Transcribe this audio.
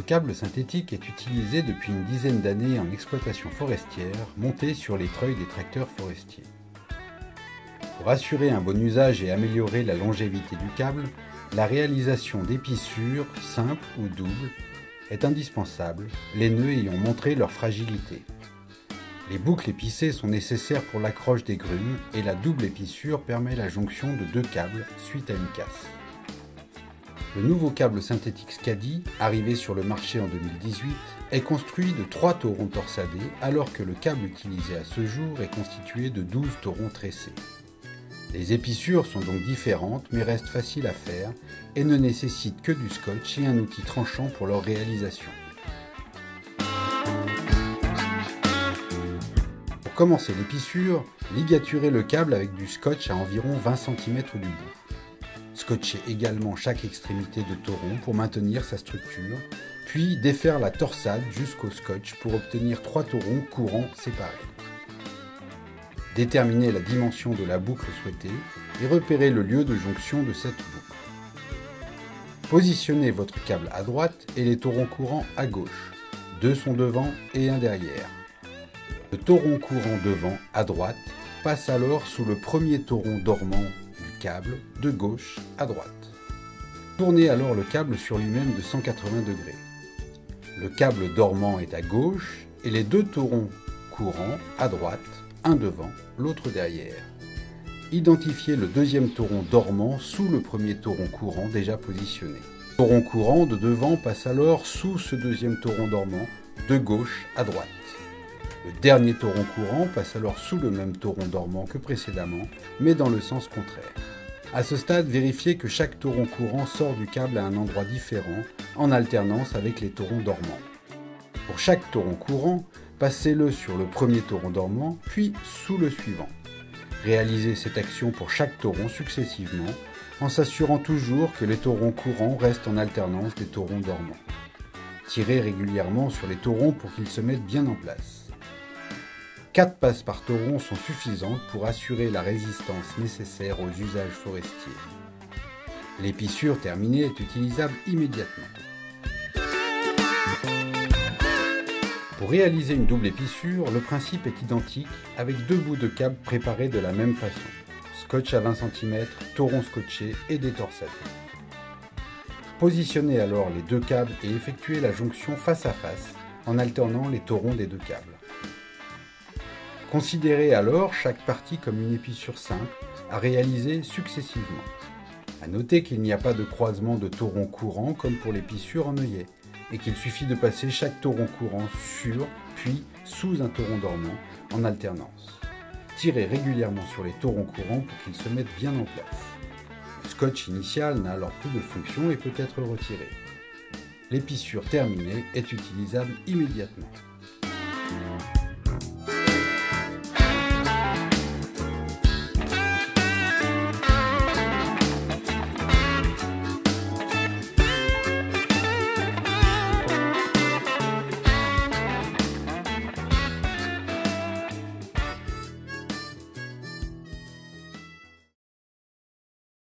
câble synthétique est utilisé depuis une dizaine d'années en exploitation forestière, monté sur les treuils des tracteurs forestiers. Pour assurer un bon usage et améliorer la longévité du câble, la réalisation d'épissures, simples ou doubles, est indispensable, les nœuds ayant montré leur fragilité. Les boucles épissées sont nécessaires pour l'accroche des grumes et la double épissure permet la jonction de deux câbles suite à une casse. Le nouveau câble synthétique Skady, arrivé sur le marché en 2018, est construit de 3 taurons torsadés alors que le câble utilisé à ce jour est constitué de 12 taurons tressés. Les épissures sont donc différentes mais restent faciles à faire et ne nécessitent que du scotch et un outil tranchant pour leur réalisation. Pour commencer l'épissure, ligaturez le câble avec du scotch à environ 20 cm du bout. Scotchez également chaque extrémité de tauron pour maintenir sa structure, puis défaire la torsade jusqu'au scotch pour obtenir 3 taurons courants séparés. Déterminez la dimension de la boucle souhaitée et repérez le lieu de jonction de cette boucle. Positionnez votre câble à droite et les taurons courants à gauche. 2 sont devant et un derrière. Le tauron courant devant, à droite, passe alors sous le premier tauron dormant du câble, de gauche à droite. Tournez alors le câble sur lui-même de 180 degrés. Le câble dormant est à gauche et les 2 taurons courants à droite, un devant, l'autre derrière. Identifiez le deuxième tauron dormant sous le premier tauron courant déjà positionné. Le tauron courant de devant passe alors sous ce deuxième tauron dormant, de gauche à droite. Le dernier tauron courant passe alors sous le même tauron dormant que précédemment, mais dans le sens contraire. À ce stade, vérifiez que chaque tauron courant sort du câble à un endroit différent, en alternance avec les taurons dormants. Pour chaque tauron courant, passez-le sur le premier tauron dormant, puis sous le suivant. Réalisez cette action pour chaque tauron successivement, en s'assurant toujours que les taurons courants restent en alternance des taurons dormants. Tirez régulièrement sur les taurons pour qu'ils se mettent bien en place. 4 passes par tauron sont suffisantes pour assurer la résistance nécessaire aux usages forestiers. L'épissure terminée est utilisable immédiatement. Pour réaliser une double épissure, le principe est identique avec 2 bouts de câble préparés de la même façon. Scotch à 20 cm, tauron scotché et des torsades. Positionnez alors les 2 câbles et effectuez la jonction face à face en alternant les taurons des 2 câbles. Considérez alors chaque partie comme une épissure simple à réaliser successivement. A noter qu'il n'y a pas de croisement de tauron courant comme pour l'épissure en œillet et qu'il suffit de passer chaque tauron courant sur puis sous un tauron dormant en alternance. Tirez régulièrement sur les taurons courants pour qu'ils se mettent bien en place. Le scotch initial n'a alors plus de fonction et peut être retiré. L'épissure terminée est utilisable immédiatement.